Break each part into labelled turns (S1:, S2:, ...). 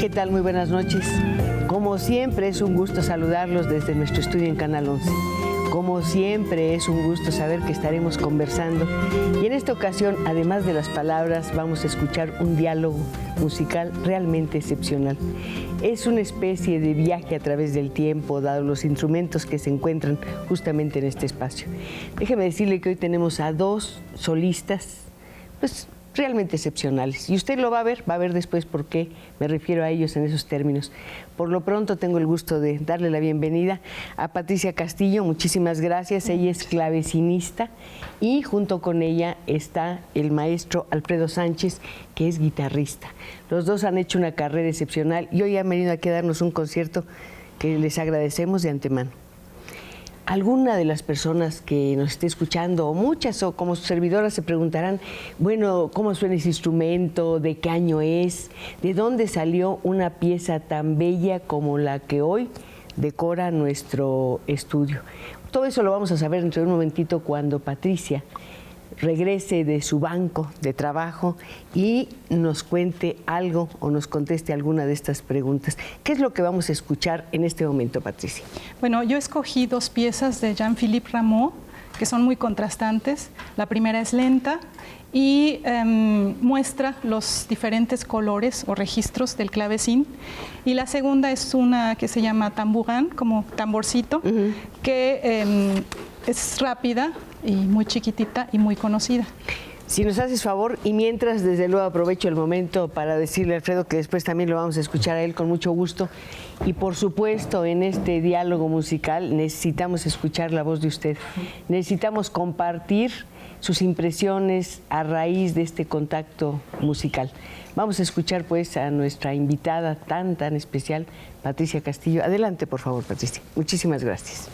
S1: ¿Qué tal? Muy buenas noches. Como siempre, es un gusto saludarlos desde nuestro estudio en Canal 11. Como siempre, es un gusto saber que estaremos conversando. Y en esta ocasión, además de las palabras, vamos a escuchar un diálogo musical realmente excepcional. Es una especie de viaje a través del tiempo, dado los instrumentos que se encuentran justamente en este espacio. Déjeme decirle que hoy tenemos a dos solistas, pues, realmente excepcionales. Y usted lo va a ver después por qué me refiero a ellos en esos términos. Por lo pronto tengo el gusto de darle la bienvenida a Patricia Castillo. Muchísimas gracias. Ella es clavecinista y junto con ella está el maestro Alfredo Sánchez, que es guitarrista. Los dos han hecho una carrera excepcional y hoy han venido aquí a darnos un concierto que les agradecemos de antemano. Alguna de las personas que nos esté escuchando, o muchas, o como servidoras, se preguntarán, bueno, ¿cómo suena ese instrumento? ¿De qué año es? ¿De dónde salió una pieza tan bella como la que hoy decora nuestro estudio? Todo eso lo vamos a saber dentro de un momentito cuando Patricia regrese de su banco de trabajo y nos cuente algo o nos conteste alguna de estas preguntas. ¿Qué es lo que vamos a escuchar en este momento, Patricia?
S2: Bueno, yo escogí dos piezas de Jean-Philippe Rameau que son muy contrastantes. La primera es lenta y muestra los diferentes colores o registros del clavecín. Y la segunda es una que se llama tambourin, como tamborcito, que es rápida y muy chiquitita y muy conocida.
S1: Si nos haces favor, y mientras, desde luego, aprovecho el momento para decirle a Alfredo que después también lo vamos a escuchar a él con mucho gusto. Y por supuesto, en este diálogo musical necesitamos escuchar la voz de usted. Necesitamos compartir sus impresiones a raíz de este contacto musical. Vamos a escuchar pues a nuestra invitada tan especial, Patricia Castillo. Adelante, por favor, Patricia. Muchísimas gracias.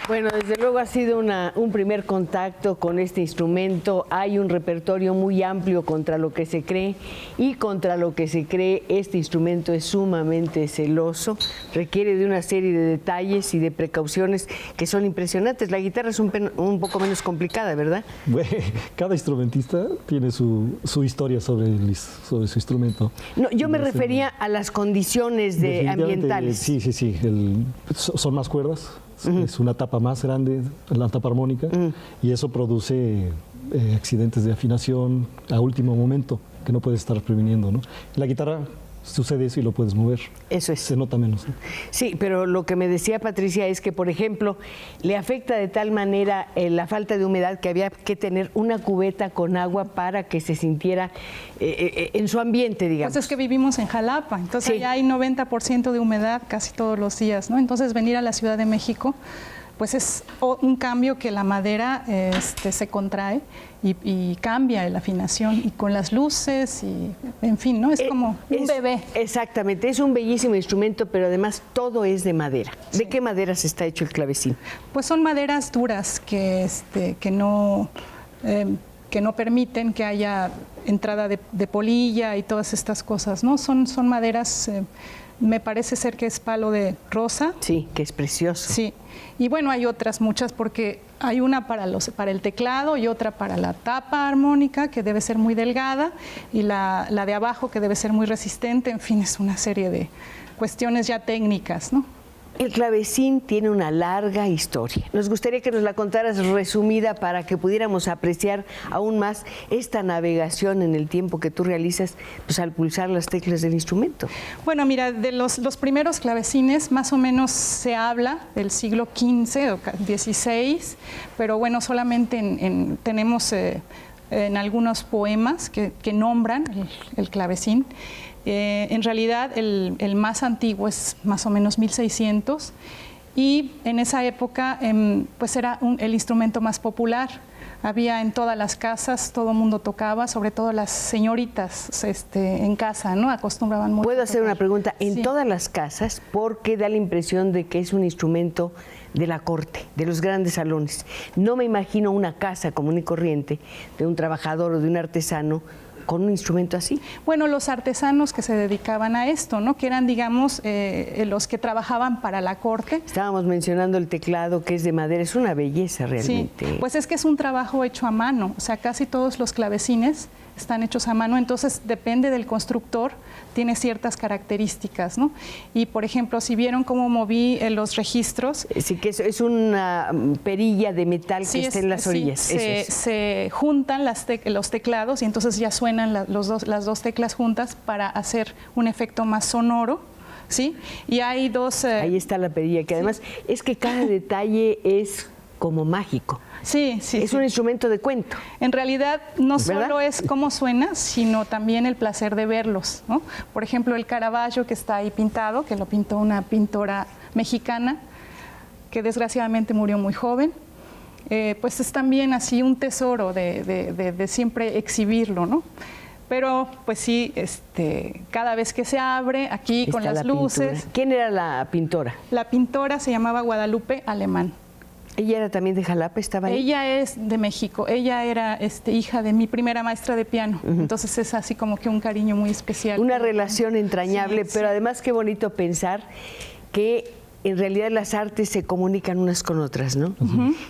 S1: Bueno, desde luego ha sido un primer contacto con este instrumento. Hay un repertorio muy amplio contra lo que se cree y contra lo que se cree este instrumento es sumamente celoso, requiere de una serie de detalles y de precauciones que son impresionantes. La guitarra es un poco menos complicada, ¿verdad?
S3: Bueno, cada instrumentista tiene su historia sobre su instrumento.
S1: No, yo me refería a las condiciones ambientales.
S3: Sí. Son más cuerdas. Es una tapa más grande, la tapa armónica, y eso produce accidentes de afinación a último momento que no puedes estar previniendo, ¿no? En la guitarra sucede eso y lo puedes mover.
S1: Eso es.
S3: Se nota menos, ¿no?
S1: Sí, pero lo que me decía Patricia es que, por ejemplo, le afecta de tal manera la falta de humedad que había que tener una cubeta con agua para que se sintiera en su ambiente, digamos.
S2: Pues es que vivimos en Jalapa, entonces
S1: Sí.
S2: allá hay 90% de humedad casi todos los días, ¿no? Entonces venir a la Ciudad de México, pues es un cambio que la madera se contrae y cambia la afinación y con las luces y en fin, ¿no? Es como un bebé.
S1: Exactamente, es un bellísimo instrumento, pero además todo es de madera. ¿De qué maderas está hecho el clavecín?
S2: Pues son maderas duras que no permiten que haya entrada de polilla y todas estas cosas, ¿no? Son maderas, me parece ser que es palo de rosa.
S1: Sí, que es precioso.
S2: Sí, y bueno, hay otras muchas porque hay una para el teclado y otra para la tapa armónica que debe ser muy delgada y la de abajo que debe ser muy resistente, en fin, es una serie de cuestiones ya técnicas, ¿no?
S1: El clavecín tiene una larga historia. Nos gustaría que nos la contaras resumida para que pudiéramos apreciar aún más esta navegación en el tiempo que tú realizas, pues, al pulsar las teclas del instrumento.
S2: Bueno, mira, de los primeros clavecines más o menos se habla del siglo XV o XVI, pero bueno, solamente tenemos en algunos poemas que nombran el clavecín. En realidad el más antiguo es más o menos 1600 y en esa época pues era el instrumento más popular. Había en todas las casas, todo el mundo tocaba, sobre todo las señoritas en casa, ¿no? Acostumbraban mucho.
S1: ¿Puedo hacer una pregunta? En
S2: Sí.
S1: todas las casas, porque da la impresión de que es un instrumento de la corte, de los grandes salones. No me imagino una casa común y corriente de un trabajador o de un artesano con un instrumento así.
S2: Bueno, los artesanos que se dedicaban a esto, ¿no? Que eran, digamos, los que trabajaban para la corte.
S1: Estábamos mencionando el teclado, que es de madera, es una belleza realmente.
S2: Sí, pues es que es un trabajo hecho a mano, o sea, casi todos los clavecines están hechos a mano, entonces depende del constructor, tiene ciertas características, ¿no? Y por ejemplo, si vieron cómo moví los registros.
S1: Sí, que es una perilla de metal
S2: Sí,
S1: que está en las orillas.
S2: Sí, se juntan los teclados y entonces ya suenan las dos teclas juntas para hacer un efecto más sonoro, ¿sí? Y hay dos...
S1: Ahí está la perilla, que además es que cada detalle es como mágico.
S2: Sí.
S1: Es un instrumento de cuento.
S2: En realidad no
S1: ¿verdad?
S2: solo es cómo suena, sino también el placer de verlos, ¿no? Por ejemplo, el Caravaggio que está ahí pintado, que lo pintó una pintora mexicana, que desgraciadamente murió muy joven, pues es también así un tesoro de siempre exhibirlo, ¿no? Pero pues sí, cada vez que se abre, aquí
S1: Está
S2: con las
S1: la
S2: luces.
S1: pintura. ¿Quién era la pintora?
S2: La pintora se llamaba Guadalupe Alemán.
S1: ¿Ella era también de Jalapa? ¿Estaba ahí?
S2: Ella es de México, ella era hija de mi primera maestra de piano, entonces es así como que un cariño muy especial.
S1: Una relación entrañable,
S2: Sí,
S1: pero
S2: sí.
S1: además qué bonito pensar que en realidad las artes se comunican unas con otras, ¿no?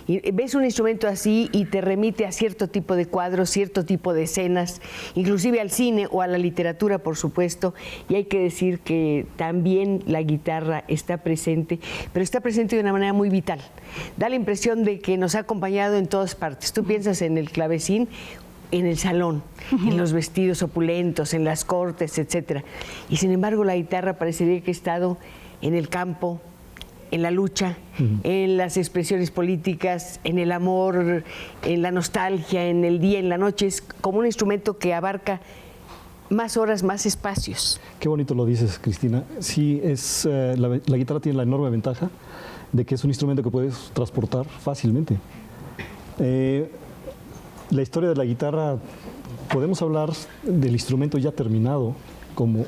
S1: Y ves un instrumento así y te remite a cierto tipo de cuadros, cierto tipo de escenas, inclusive al cine o a la literatura, por supuesto, y hay que decir que también la guitarra está presente, pero está presente de una manera muy vital. Da la impresión de que nos ha acompañado en todas partes. Tú piensas en el clavecín, en el salón, en los vestidos opulentos, en las cortes, etcétera. Y sin embargo la guitarra parecería que ha estado en el campo, en la lucha, en las expresiones políticas, en el amor, en la nostalgia, en el día, en la noche. Es como un instrumento que abarca más horas, más espacios.
S3: Qué bonito lo dices, Cristina. Sí, la guitarra tiene la enorme ventaja de que es un instrumento que puedes transportar fácilmente. La historia de la guitarra, podemos hablar del instrumento ya terminado como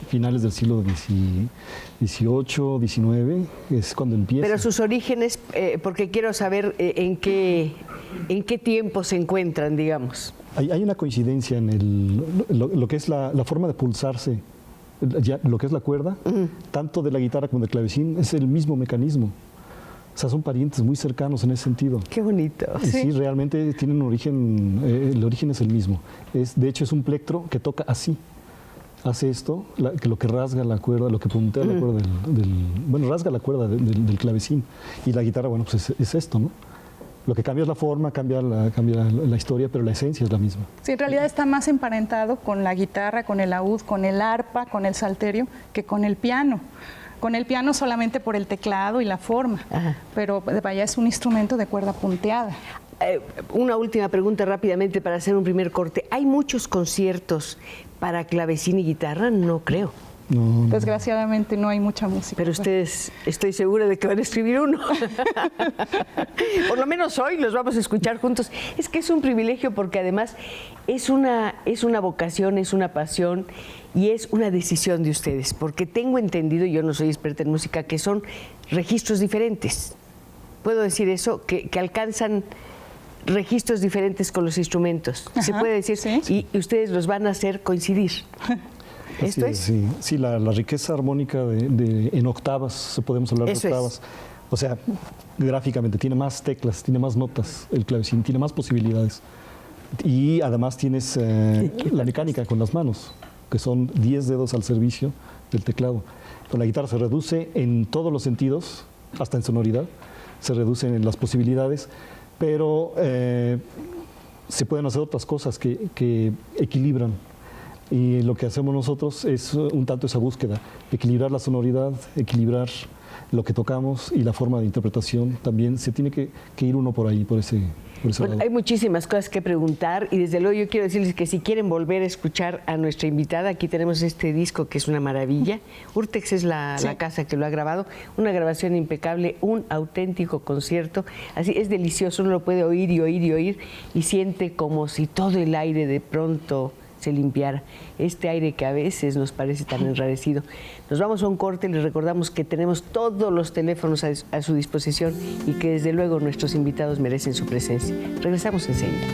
S3: finales del siglo XVIII, XIX, es cuando empieza.
S1: Pero sus orígenes, porque quiero saber en qué tiempo se encuentran, digamos.
S3: Hay una coincidencia en lo que es la forma de pulsarse, lo que es la cuerda, tanto de la guitarra como del clavecín, es el mismo mecanismo. O sea, son parientes muy cercanos en ese sentido.
S1: Qué bonito.
S3: Sí, realmente tienen un origen, el origen es el mismo. De hecho, es un plectro que toca así. Hace esto, lo que rasga la cuerda, lo que puntea la cuerda rasga la cuerda del clavecín. Y la guitarra, bueno, pues es esto, ¿no? Lo que cambia es la forma, cambia la historia, pero la esencia es la misma.
S2: Sí, en realidad está más emparentado con la guitarra, con el laúd, con el arpa, con el salterio, que con el piano. Con el piano solamente por el teclado y la forma, pero vaya, es un instrumento de cuerda punteada.
S1: Una última pregunta rápidamente para hacer un primer corte. ¿Hay muchos conciertos para clavecín y guitarra? No creo.
S3: No.
S2: Desgraciadamente no hay mucha música.
S1: Pero ustedes, estoy segura de que van a escribir uno. Por lo menos hoy los vamos a escuchar juntos. Es que es un privilegio porque además es una vocación, es una pasión y es una decisión de ustedes. Porque tengo entendido, yo no soy experta en música, que son registros diferentes. ¿Puedo decir eso? Que alcanzan registros diferentes con los instrumentos.
S2: Ajá,
S1: ¿se puede decir?
S2: Sí.
S1: Y ustedes los van a hacer coincidir. ¿Esto es?
S3: Sí, la riqueza armónica en octavas, podemos hablar
S1: Eso
S3: de octavas. O sea, gráficamente, tiene más teclas, tiene más notas el clavecín, tiene más posibilidades. Y además tienes la mecánica con las manos, que son 10 dedos al servicio del teclado. Con la guitarra se reduce en todos los sentidos, hasta en sonoridad, se reducen en las posibilidades, pero se pueden hacer otras cosas que equilibran. Y lo que hacemos nosotros es un tanto esa búsqueda, equilibrar la sonoridad, equilibrar lo que tocamos y la forma de interpretación. También se tiene que ir uno por ahí, por ese lado.
S1: Hay muchísimas cosas que preguntar y desde luego yo quiero decirles que si quieren volver a escuchar a nuestra invitada, aquí tenemos este disco que es una maravilla. Urtex es la casa que lo ha grabado, una grabación impecable, un auténtico concierto. Así es delicioso, uno lo puede oír y oír y oír y siente como si todo el aire de pronto se limpiara, este aire que a veces nos parece tan enrarecido. Nos vamos a un corte, les recordamos que tenemos todos los teléfonos a su disposición y que desde luego nuestros invitados merecen su presencia. Regresamos enseguida.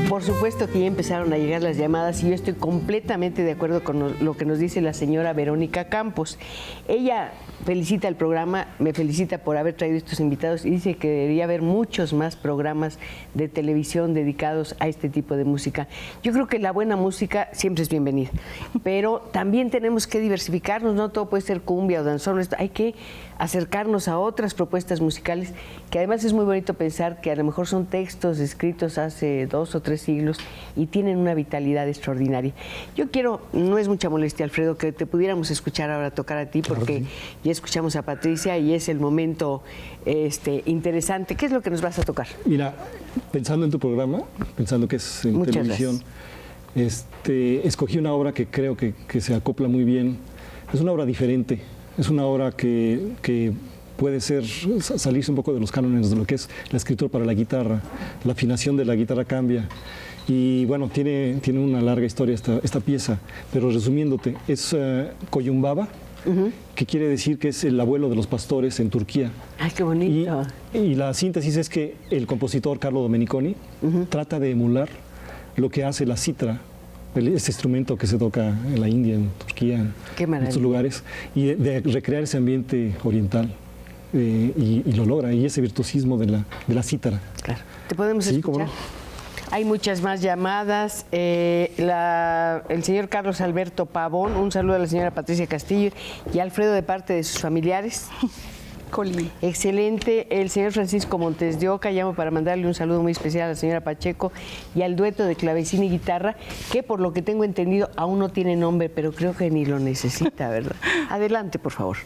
S1: Por supuesto que ya empezaron a llegar las llamadas y yo estoy completamente de acuerdo con lo que nos dice la señora Verónica Campos. Ella felicita el programa, me felicita por haber traído estos invitados y dice que debería haber muchos más programas de televisión dedicados a este tipo de música. Yo creo que la buena música siempre es bienvenida, pero también tenemos que diversificarnos, no todo puede ser cumbia o danzón, hay que acercarnos a otras propuestas musicales, que además es muy bonito pensar que a lo mejor son textos escritos hace 2 o 3 siglos y tienen una vitalidad extraordinaria. Yo quiero, no es mucha molestia, Alfredo, que te pudiéramos escuchar ahora tocar a ti, porque ya escuchamos a Patricia y es el momento interesante. ¿Qué es lo que nos vas a tocar?
S3: Mira, pensando en tu programa, pensando que es en
S1: Muchas
S3: televisión, escogí una obra que creo que se acopla muy bien. Es una obra diferente. Es una obra que puede salirse un poco de los cánones de lo que es la escritura para la guitarra. La afinación de la guitarra cambia. Y bueno, tiene una larga historia esta pieza, pero resumiéndote, es Koyunbaba, que quiere decir que es el abuelo de los pastores en Turquía.
S1: ¡Ay, qué bonito!
S3: Y la síntesis es que el compositor Carlo Domeniconi trata de emular lo que hace la cítara, ese instrumento que se toca en la India, en Turquía, en estos lugares, y de recrear ese ambiente oriental. Y lo logra, y ese virtuosismo de la cítara.
S1: Claro. ¿Te podemos escuchar?
S3: ¿Cómo no?
S1: Hay muchas más llamadas. El señor Carlos Alberto Pavón, un saludo a la señora Patricia Castillo y Alfredo de parte de sus familiares.
S2: Colín.
S1: Excelente. El señor Francisco Montes de Oca, llamo para mandarle un saludo muy especial a la señora Pacheco y al dueto de clavecín y guitarra, que por lo que tengo entendido aún no tiene nombre, pero creo que ni lo necesita, ¿verdad? Adelante, por favor.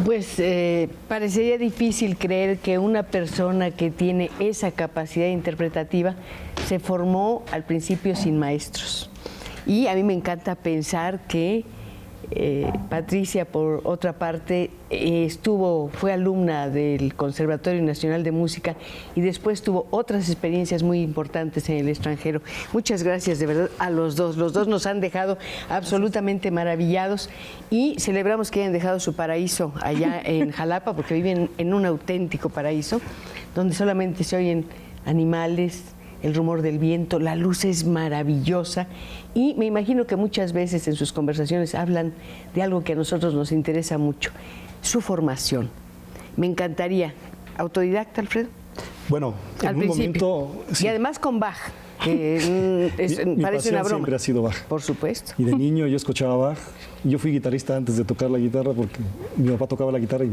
S1: Pues parecería difícil creer que una persona que tiene esa capacidad interpretativa se formó al principio sin maestros. Y a mí me encanta pensar que Patricia, por otra parte, fue alumna del Conservatorio Nacional de Música y después tuvo otras experiencias muy importantes en el extranjero. Muchas gracias de verdad a los dos. Los dos nos han dejado absolutamente maravillados y celebramos que hayan dejado su paraíso allá en Jalapa, porque viven en un auténtico paraíso, donde solamente se oyen animales, el rumor del viento, la luz es maravillosa y me imagino que muchas veces en sus conversaciones hablan de algo que a nosotros nos interesa mucho, su formación. Me encantaría. ¿Autodidacta, Alfredo?
S3: Bueno, en un momento...
S1: Sí. Y además con Bach, que
S3: mi
S1: parece una broma.
S3: Siempre ha sido Bach.
S1: Por supuesto.
S3: Y de niño yo escuchaba Bach. Yo fui guitarrista antes de tocar la guitarra porque mi papá tocaba la guitarra y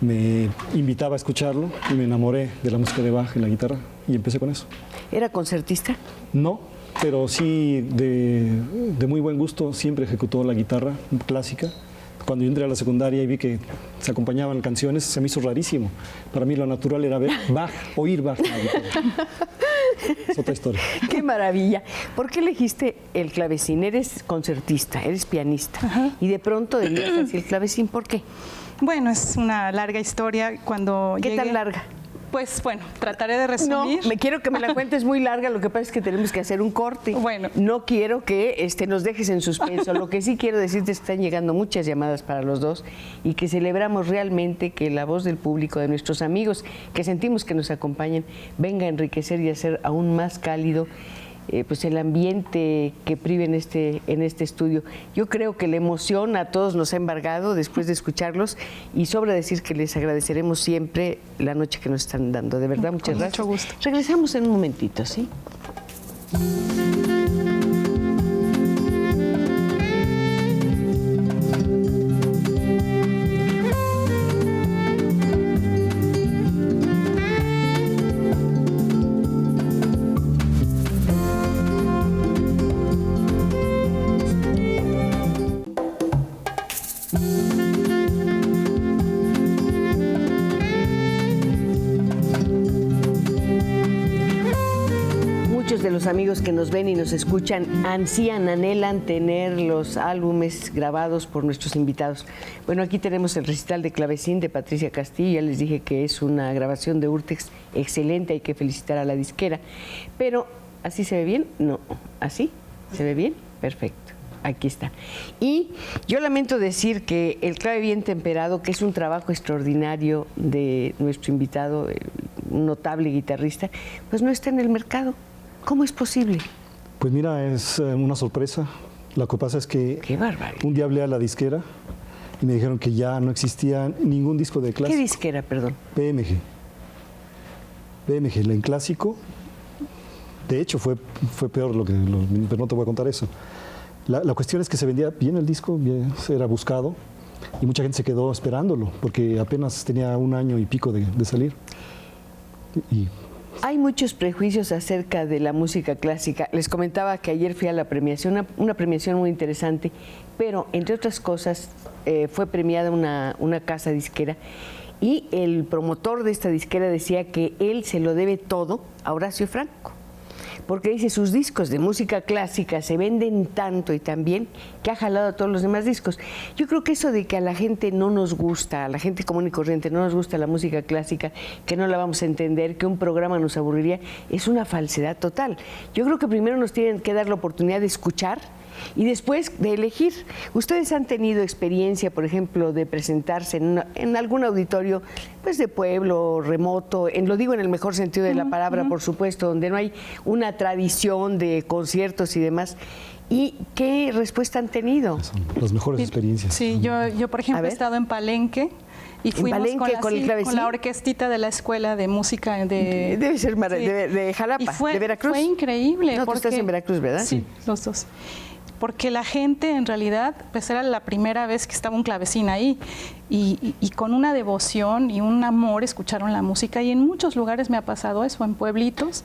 S3: me invitaba a escucharlo y me enamoré de la música de Bach en la guitarra y empecé con eso.
S1: ¿Era concertista?
S3: No, pero sí de muy buen gusto, siempre ejecutó la guitarra clásica. Cuando yo entré a la secundaria y vi que se acompañaban canciones, se me hizo rarísimo. Para mí lo natural era ver Bach, oír Bach en la guitarra. Es otra historia.
S1: ¡Qué maravilla! ¿Por qué elegiste el clavecín? Eres concertista, eres pianista. Ajá. Y de pronto debías hacia el clavecín. ¿Por qué?
S2: Bueno, es una larga historia. Cuando
S1: ¿Qué tan larga?
S2: Pues bueno, trataré de resumir.
S1: No, quiero que me la cuentes muy larga, lo que pasa es que tenemos que hacer un corte.
S2: Bueno.
S1: No quiero que nos dejes en suspenso. Lo que sí quiero decirte es que están llegando muchas llamadas para los dos y que celebramos realmente que la voz del público, de nuestros amigos, que sentimos que nos acompañan, venga a enriquecer y a hacer aún más cálido pues el ambiente que prive en este estudio. Yo creo que la emoción a todos nos ha embargado después de escucharlos y sobra decir que les agradeceremos siempre la noche que nos están dando. De verdad, muchas gracias.
S2: Mucho gusto.
S1: Regresamos en un momentito, ¿sí? De los amigos que nos ven y nos escuchan ansían, anhelan tener los álbumes grabados por nuestros invitados. Bueno, aquí tenemos el recital de clavecín de Patricia Castillo. Ya les dije que es una grabación de Urtext excelente, hay que felicitar a la disquera. Pero, ¿así se ve bien? No. ¿Así? ¿Se ve bien? Perfecto. Aquí está. Y yo lamento decir que el clave bien temperado, que es un trabajo extraordinario de nuestro invitado, un notable guitarrista, pues no está en el mercado. ¿Cómo es posible?
S3: Pues mira, es una sorpresa. Lo que pasa es que un día hablé a la disquera y me dijeron que ya no existía ningún disco de clásico.
S1: ¿Qué disquera, perdón?
S3: BMG. BMG, en clásico. De hecho, fue peor pero no te voy a contar eso. La cuestión es que se vendía bien el disco, era buscado y mucha gente se quedó esperándolo porque apenas tenía 1 año y pico de salir.
S1: Hay muchos prejuicios acerca de la música clásica. Les comentaba que ayer fui a la premiación, una premiación muy interesante, pero entre otras cosas fue premiada una casa disquera y el promotor de esta disquera decía que él se lo debe todo a Horacio Franco, porque dice sus discos de música clásica se venden tanto y tan bien que ha jalado a todos los demás discos. Yo creo que eso de que a la gente no nos gusta, a la gente común y corriente no nos gusta la música clásica, que no la vamos a entender, que un programa nos aburriría, es una falsedad total. Yo creo que primero nos tienen que dar la oportunidad de escuchar y después de elegir. Ustedes han tenido experiencia, por ejemplo, de presentarse en algún auditorio pues de pueblo, remoto, lo digo en el mejor sentido de la palabra, por supuesto, donde no hay una tradición de conciertos y demás. ¿Y qué respuesta han tenido?
S3: Son las mejores experiencias.
S2: Sí, yo por ejemplo he estado en Palenque y fuimos con la orquestita de la Escuela de Música de...
S1: Debe ser de Jalapa, de Veracruz.
S2: Fue increíble.
S1: No, tú estás en Veracruz, ¿verdad?
S2: Sí, los dos. Porque la gente en realidad, pues era la primera vez que estaba un clavecín ahí y con una devoción y un amor escucharon la música y en muchos lugares me ha pasado eso, en pueblitos,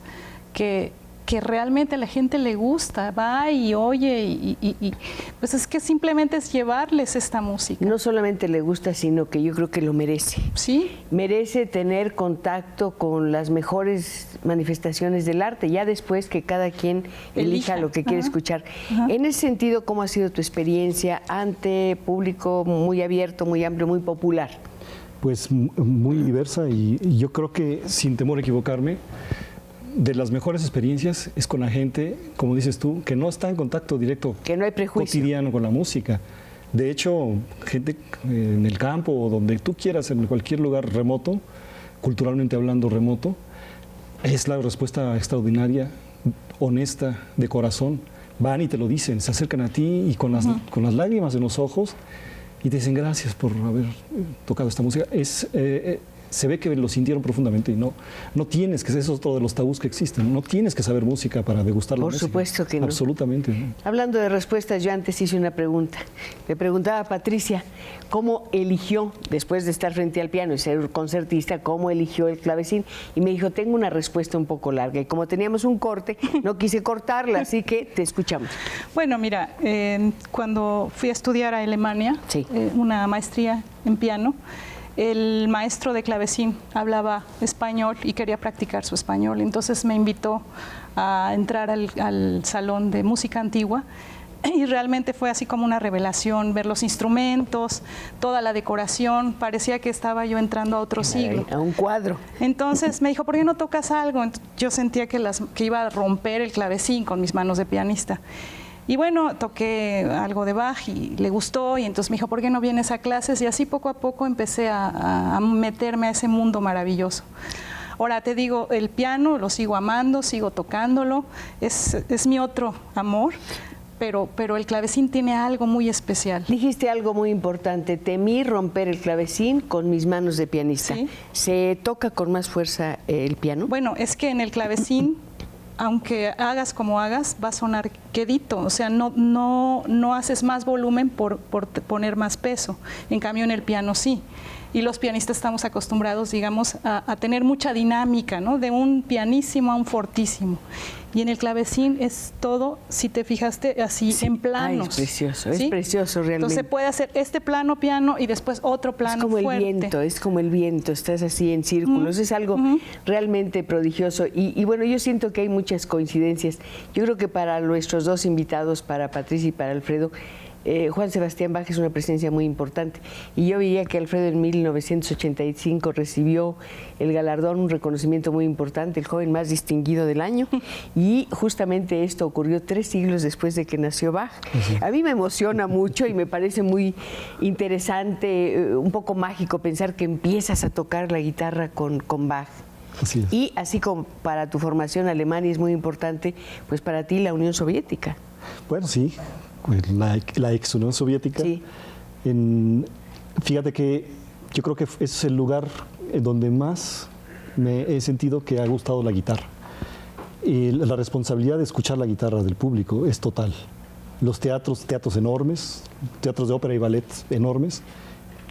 S2: que que realmente a la gente le gusta, va y oye, y pues es que simplemente es llevarles esta música.
S1: No solamente le gusta, sino que yo creo que lo merece.
S2: Sí.
S1: Merece tener contacto con las mejores manifestaciones del arte, ya después que cada quien elija lo que quiere escuchar. En ese sentido, ¿cómo ha sido tu experiencia ante público muy abierto, muy amplio, muy popular?
S3: Pues muy diversa y yo creo que, sin temor a equivocarme, de las mejores experiencias es con la gente, como dices tú, que no está en contacto directo,
S1: que no hay prejuicio,
S3: cotidiano con la música. De hecho, gente en el campo o donde tú quieras, en cualquier lugar remoto, culturalmente hablando remoto, es la respuesta extraordinaria, honesta, de corazón. Van y te lo dicen, se acercan a ti y con las lágrimas en los ojos y te dicen gracias por haber tocado esta música. Se ve que lo sintieron profundamente y no tienes que, eso es otro de los tabús que existen, no tienes que saber música para degustar la música.
S1: Por supuesto que no.
S3: Absolutamente. ¿No?
S1: Hablando de respuestas, yo antes hice una pregunta. Le preguntaba a Patricia cómo eligió, después de estar frente al piano y ser concertista, cómo eligió el clavecín. Y me dijo, tengo una respuesta un poco larga. Y como teníamos un corte, no quise cortarla, así que te escuchamos.
S2: Bueno, mira, cuando fui a estudiar a Alemania, una maestría en piano, el maestro de clavecín hablaba español y quería practicar su español. Entonces me invitó a entrar al salón de música antigua y realmente fue así como una revelación, ver los instrumentos, toda la decoración, parecía que estaba yo entrando a otro siglo.
S1: A un cuadro.
S2: Entonces me dijo, ¿por qué no tocas algo? Yo sentía que iba a romper el clavecín con mis manos de pianista. Y bueno, toqué algo de Bach y le gustó y entonces me dijo, ¿por qué no vienes a clases? Y así poco a poco empecé a meterme a ese mundo maravilloso. Ahora te digo, el piano lo sigo amando, sigo tocándolo, es mi otro amor, pero el clavecín tiene algo muy especial.
S1: Dijiste algo muy importante, temí romper el clavecín con mis manos de pianista. ¿Sí? ¿Se toca con más fuerza el piano?
S2: Bueno, es que en el clavecín, aunque hagas como hagas, va a sonar quedito, o sea, no haces más volumen por poner más peso. En cambio, en el piano sí. Y los pianistas estamos acostumbrados, digamos, a tener mucha dinámica, ¿no? De un pianísimo a un fortísimo. Y en el clavecín es todo, si te fijaste, así en planos.
S1: Ay, es precioso,
S2: ¿sí?
S1: Es precioso realmente.
S2: Entonces puede hacer este plano piano y después otro plano fuerte.
S1: Es como el viento, estás así en círculos, es algo realmente prodigioso. Y bueno, yo siento que hay muchas coincidencias. Yo creo que para nuestros dos invitados, para Patricia y para Alfredo, Juan Sebastián Bach es una presencia muy importante. Y yo veía que Alfredo en 1985 recibió el galardón, un reconocimiento muy importante, el joven más distinguido del año. Y justamente esto ocurrió 3 siglos después de que nació Bach. A mí me emociona mucho y me parece muy interesante, un poco mágico pensar que empiezas a tocar la guitarra con Bach.
S3: Así es.
S1: Y así como para tu formación Alemania es muy importante, pues para ti la Unión Soviética.
S3: Bueno, sí. La ex Unión Soviética.
S1: Sí.
S3: Fíjate que yo creo que es el lugar en donde más me he sentido que ha gustado la guitarra. Y la responsabilidad de escuchar la guitarra del público es total. Los teatros enormes, teatros de ópera y ballet enormes,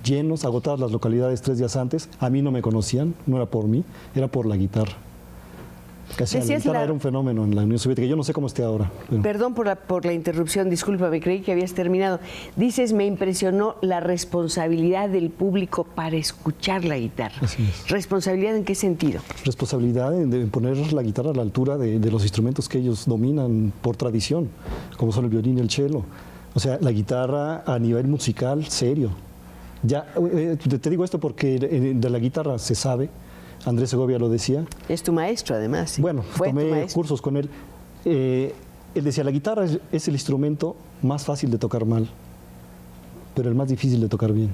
S3: llenos, agotadas las localidades 3 días antes. A mí no me conocían, no era por mí, era por la guitarra. La guitarra era un fenómeno en la Unión Soviética. Yo no sé cómo esté ahora. Pero... Perdón
S1: por la interrupción, discúlpame, creí que habías terminado. Dices, me impresionó la responsabilidad del público para escuchar la guitarra.
S3: Así es.
S1: ¿Responsabilidad en qué sentido?
S3: Responsabilidad de poner la guitarra a la altura de los instrumentos que ellos dominan por tradición, como son el violín y el cello. O sea, la guitarra a nivel musical, serio. Ya, te digo esto porque de la guitarra se sabe. Andrés Segovia lo decía.
S1: Es tu maestro, además. ¿Sí?
S3: Bueno, tomé cursos con él. Él decía, la guitarra es el instrumento más fácil de tocar mal, pero el más difícil de tocar bien.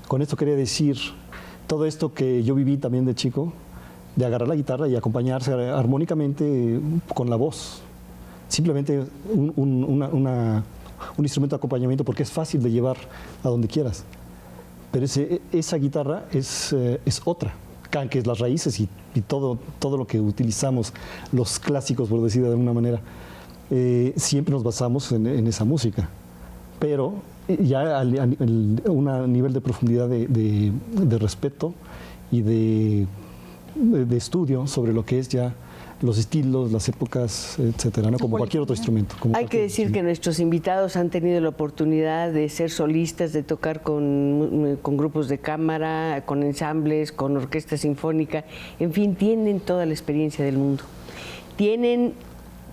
S3: Con esto quería decir todo esto que yo viví también de chico, de agarrar la guitarra y acompañarse armónicamente con la voz. Simplemente un instrumento de acompañamiento porque es fácil de llevar a donde quieras. Pero esa guitarra es otra. Canques, las raíces y todo lo que utilizamos, los clásicos, por decir de alguna manera, siempre nos basamos en esa música. Pero ya a un nivel de profundidad de respeto y de estudio sobre lo que es ya los estilos, las épocas, etcétera, ¿no? Como cualquier otro instrumento.
S1: Hay que decir que nuestros invitados han tenido la oportunidad de ser solistas, de tocar con grupos de cámara, con ensambles, con orquesta sinfónica, en fin, tienen toda la experiencia del mundo. Tienen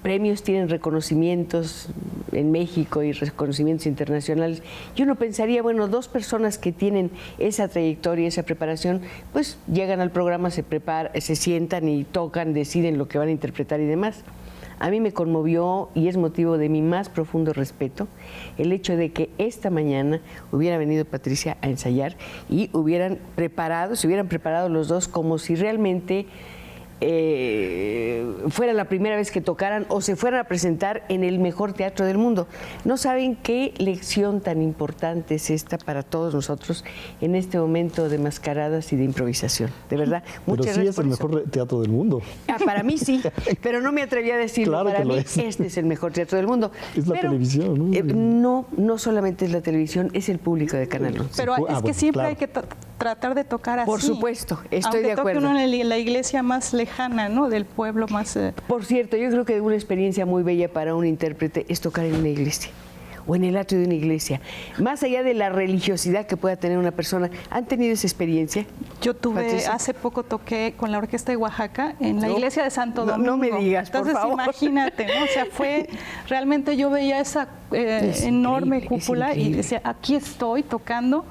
S1: premios, tienen reconocimientos en México y reconocimientos internacionales. Y uno pensaría, bueno, dos personas que tienen esa trayectoria, esa preparación, pues llegan al programa, se sientan y tocan, deciden lo que van a interpretar y demás. A mí me conmovió y es motivo de mi más profundo respeto el hecho de que esta mañana hubiera venido Patricia a ensayar y se hubieran preparado los dos como si realmente fuera la primera vez que tocaran o se fueran a presentar en el mejor teatro del mundo. No saben qué lección tan importante es esta para todos nosotros en este momento de mascaradas y de improvisación. De verdad, muchas gracias.
S3: Pero sí es el mejor teatro del mundo.
S1: Para mí sí, pero no me atreví a decirlo.
S3: Claro
S1: para mí
S3: es.
S1: Este es el mejor teatro del mundo.
S3: Es la televisión, ¿no?
S1: No solamente es la televisión, es el público de Canal 11.
S2: Pero es que siempre hay que tratar de tocar así.
S1: Por supuesto, estoy de acuerdo.
S2: Aunque toque uno en la iglesia más lejana, ¿no? Del pueblo más...
S1: Por cierto, yo creo que una experiencia muy bella para un intérprete es tocar en una iglesia o en el atrio de una iglesia. Más allá de la religiosidad que pueda tener una persona, ¿han tenido esa experiencia?
S2: Yo
S1: Patricia.
S2: hace poco toqué con la Orquesta de Oaxaca en la iglesia de Santo Domingo.
S1: No me digas, por favor.
S2: Entonces imagínate, ¿no? O sea, realmente yo veía esa enorme cúpula y decía, aquí estoy tocando.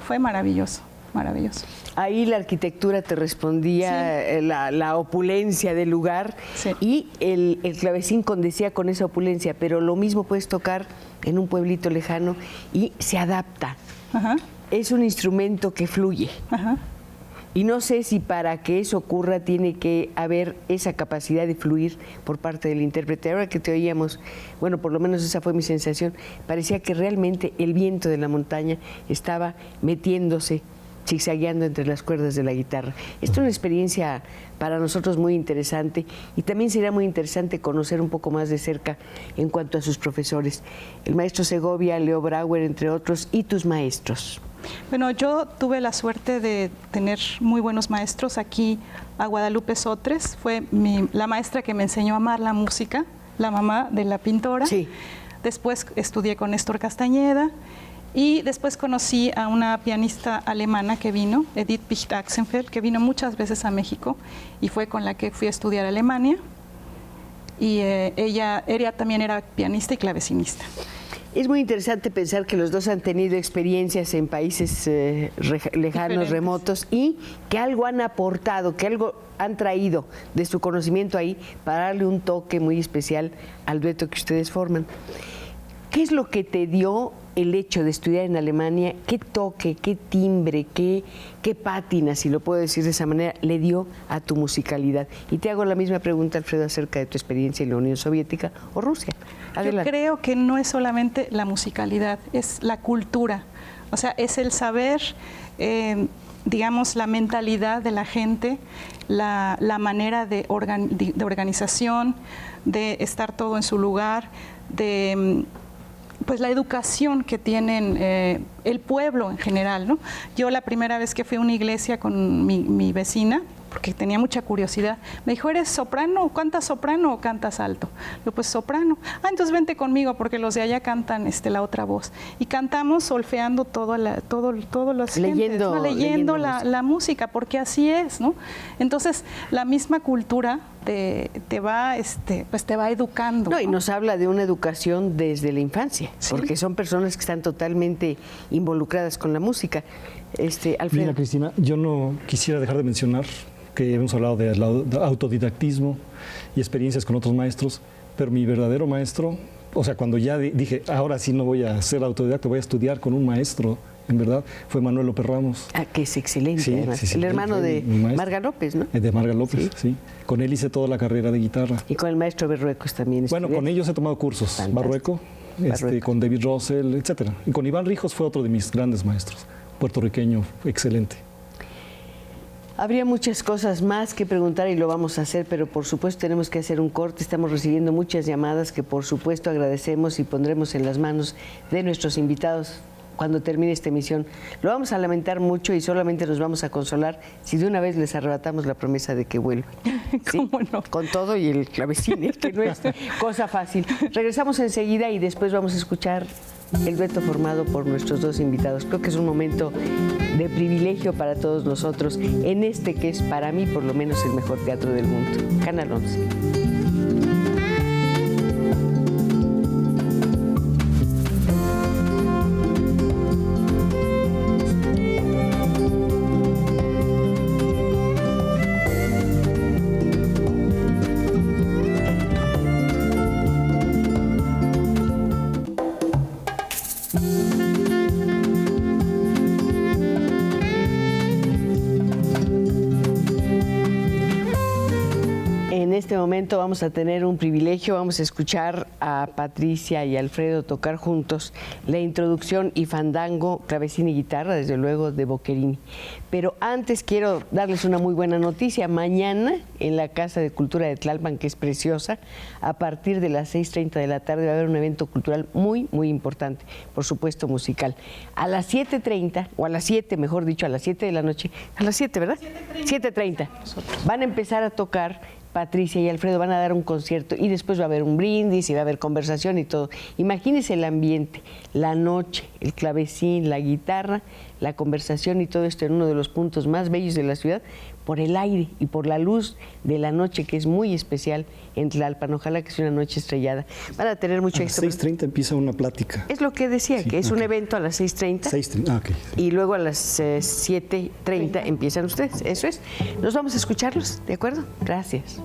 S2: Fue maravilloso, maravilloso.
S1: Ahí la arquitectura te respondía, sí. la opulencia del lugar, sí. Y el clavecín condecía con esa opulencia, pero lo mismo puedes tocar en un pueblito lejano y se adapta. Ajá. Es un instrumento que fluye. Ajá. Y no sé si para que eso ocurra tiene que haber esa capacidad de fluir por parte del intérprete. Ahora que te oíamos, bueno, por lo menos esa fue mi sensación, parecía que realmente el viento de la montaña estaba metiéndose, zigzagueando entre las cuerdas de la guitarra. Esto es una experiencia para nosotros muy interesante y también sería muy interesante conocer un poco más de cerca en cuanto a sus profesores. El maestro Segovia, Leo Brauer, entre otros, y tus maestros.
S2: Bueno, yo tuve la suerte de tener muy buenos maestros. Aquí a Guadalupe Sotres fue la maestra que me enseñó a amar la música, la mamá de la pintora. Sí. Después estudié con Néstor Castañeda. Y después conocí a una pianista alemana que vino, Edith Picht-Axenfeld, que vino muchas veces a México y fue con la que fui a estudiar a Alemania. Y ella también era pianista y clavecinista.
S1: Es muy interesante pensar que los dos han tenido experiencias en países lejanos, remotos, y que algo han aportado, que algo han traído de su conocimiento ahí para darle un toque muy especial al dueto que ustedes forman. ¿Qué es lo que te dio el hecho de estudiar en Alemania? ¿Qué toque, qué timbre, qué pátina, si lo puedo decir de esa manera, le dio a tu musicalidad? Y te hago la misma pregunta, Alfredo, acerca de tu experiencia en la Unión Soviética o Rusia. Adelante.
S2: Yo creo que no es solamente la musicalidad, es la cultura. O sea, es el saber, digamos, la mentalidad de la gente, la manera de organización, de estar todo en su lugar, de... pues la educación que tienen el pueblo en general, ¿no? Yo la primera vez que fui a una iglesia con mi vecina, porque tenía mucha curiosidad, me dijo, ¿eres soprano? ¿Cantas soprano o cantas alto? Yo, pues soprano. Entonces vente conmigo porque los de allá cantan la otra voz. Y cantamos solfeando todos los leyendo la música, porque así es, ¿no? Entonces, la misma cultura te va educando.
S1: No, y nos habla de una educación desde la infancia, sí, porque son personas que están totalmente involucradas con la música. Alfredo.
S3: Mira, Cristina, yo no quisiera dejar de mencionar que hemos hablado de autodidactismo y experiencias con otros maestros, pero mi verdadero maestro, o sea, cuando ya dije, ahora sí no voy a ser autodidacta, voy a estudiar con un maestro, en verdad, fue Manuel López Ramos.
S1: Ah, que es excelente, sí, además. Sí, el hermano de Marga López, ¿no?
S3: De Marga López, sí. Con él hice toda la carrera de guitarra.
S1: Y con el maestro Berruecos también.
S3: Bueno, con ellos he tomado cursos. Barrueco, con David Russell, etcétera. Y con Iván Rijos fue otro de mis grandes maestros, puertorriqueño, excelente.
S1: Habría muchas cosas más que preguntar y lo vamos a hacer, pero por supuesto tenemos que hacer un corte. Estamos recibiendo muchas llamadas que por supuesto agradecemos y pondremos en las manos de nuestros invitados. cuando termine esta emisión. Lo vamos a lamentar mucho y solamente nos vamos a consolar si de una vez les arrebatamos la promesa de que vuelvan. ¿Sí?
S2: ¿Cómo no?
S1: Con todo y el clavecín, que no es cosa fácil. Regresamos enseguida y después vamos a escuchar el dueto formado por nuestros dos invitados. Creo que es un momento de privilegio para todos nosotros en este que es para mí por lo menos el mejor teatro del mundo. Canal 11. En este momento vamos a tener un privilegio, vamos a escuchar a Patricia y Alfredo tocar juntos la introducción y fandango, clavecín y guitarra, desde luego de Boccherini. Pero antes quiero darles una muy buena noticia. Mañana en la Casa de Cultura de Tlalpan, que es preciosa, a partir de las 6:30 de la tarde va a haber un evento cultural muy, muy importante, por supuesto musical. A las 7:30, o a las 7, mejor dicho, a las 7 de la noche, a las 7, ¿verdad? 7:30. Van a empezar a tocar. Patricia y Alfredo van a dar un concierto y después va a haber un brindis y va a haber conversación y todo. Imagínense el ambiente, la noche, el clavecín, la guitarra, la conversación y todo esto en uno de los puntos más bellos de la ciudad, por el aire y por la luz de la noche, que es muy especial en Tlalpan. Ojalá que sea una noche estrellada. Van a tener mucho éxito.
S3: A las 6:30 empieza una plática.
S1: Es lo que decía, sí, que es un evento a las 6:30.
S3: 6:30, ok.
S1: Y luego a las 7:30 empiezan ustedes. Eso es. Nos vamos a escucharlos, ¿de acuerdo? Gracias.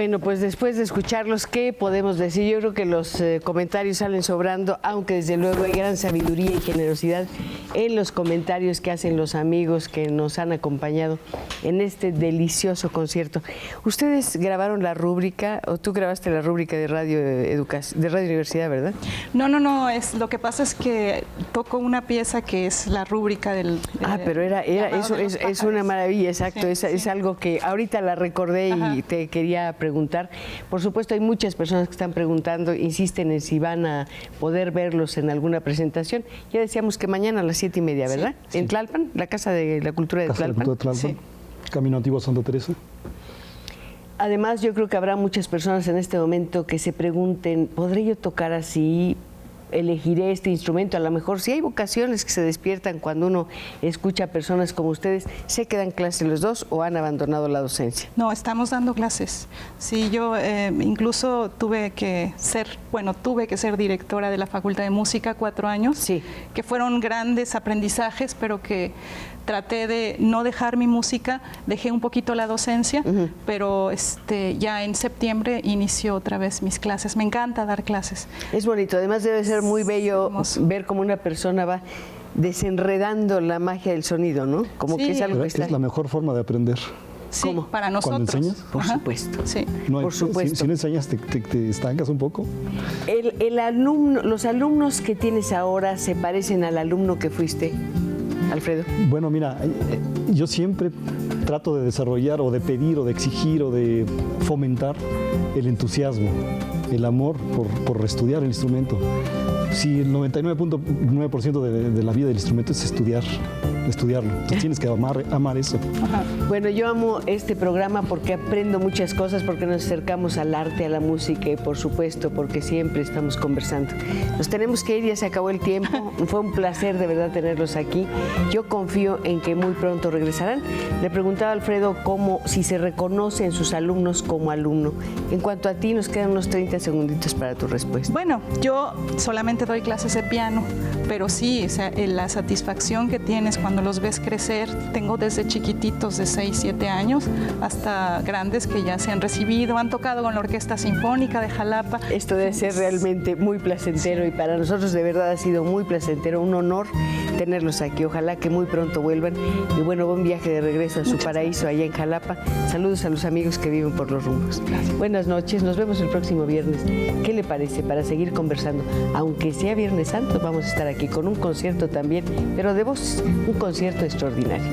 S1: Bueno, pues después de escucharlos, ¿qué podemos decir? Yo creo que los comentarios salen sobrando, aunque desde luego hay gran sabiduría y generosidad en los comentarios que hacen los amigos que nos han acompañado en este delicioso concierto. ¿Ustedes grabaron la rúbrica, o tú grabaste la rúbrica de Radio Universidad, verdad?
S2: No, lo que pasa es que toco una pieza que es la rúbrica del...
S1: pero es una maravilla, exacto,
S2: Sí,
S1: es algo que ahorita la recordé y te quería preguntar. Por supuesto, hay muchas personas que están preguntando, insisten en si van a poder verlos en alguna presentación. Ya decíamos que mañana a las 7:30, ¿verdad?
S2: Sí.
S1: En Tlalpan, la Casa de la Cultura de Tlalpan.
S2: Sí.
S3: Camino Antiguo Santa Teresa.
S1: Además, yo creo que habrá muchas personas en este momento que se pregunten, ¿podré yo tocar así? ¿Elegiré este instrumento? A lo mejor si hay vocaciones que se despiertan cuando uno escucha a personas como ustedes, ¿se quedan clases los dos o han abandonado la docencia?
S2: No, estamos dando clases. Sí, yo incluso tuve que ser directora de la Facultad de Música 4 años,
S1: sí,
S2: que fueron grandes aprendizajes, pero que traté de no dejar mi música, dejé un poquito la docencia, pero ya en septiembre inicio otra vez mis clases. Me encanta dar clases.
S1: Es bonito, además debe ser muy bello ver cómo una persona va desenredando la magia del sonido, ¿no? Como que es algo que está...
S3: Es la mejor forma de aprender.
S2: Sí,
S1: ¿Cómo?
S2: Para nosotros.
S3: ¿Cuando enseñas?
S1: Por supuesto.
S2: Sí.
S1: Por supuesto.
S3: Si no enseñas, te estancas un poco.
S1: Los alumnos que tienes ahora se parecen al alumno que fuiste, Alfredo.
S3: Bueno, mira, yo siempre trato de desarrollar o de pedir o de exigir o de fomentar el entusiasmo, el amor por estudiar el instrumento. Si el 99.9% de la vida del instrumento es estudiarlo, entonces tienes que amar eso.
S2: Ajá.
S1: Bueno, yo amo este programa porque aprendo muchas cosas, porque nos acercamos al arte, a la música y por supuesto porque siempre estamos conversando. Nos tenemos que ir, ya se acabó el tiempo. Fue un placer de verdad tenerlos aquí. Yo confío en que muy pronto regresarán. Le preguntaba a Alfredo si se reconoce en sus alumnos como alumno. En cuanto a ti, nos quedan unos 30 segunditos para tu respuesta.
S2: Bueno, yo solamente doy clases de piano, pero sí, o sea, la satisfacción que tienes cuando los ves crecer, tengo desde chiquititos de 6, 7 años hasta grandes que ya se han recibido, han tocado con la Orquesta Sinfónica de Jalapa.
S1: Esto debe ser realmente muy placentero y para nosotros de verdad ha sido muy placentero, un honor tenerlos aquí. Ojalá que muy pronto vuelvan y bueno, buen viaje de regreso a su paraíso allá en Jalapa. Saludos a los amigos que viven por los rumbos. Buenas noches, nos vemos el próximo viernes. ¿Qué le parece? Para seguir conversando, aunque sea Viernes Santo, vamos a estar aquí con un concierto también, pero de voces, un concierto extraordinario.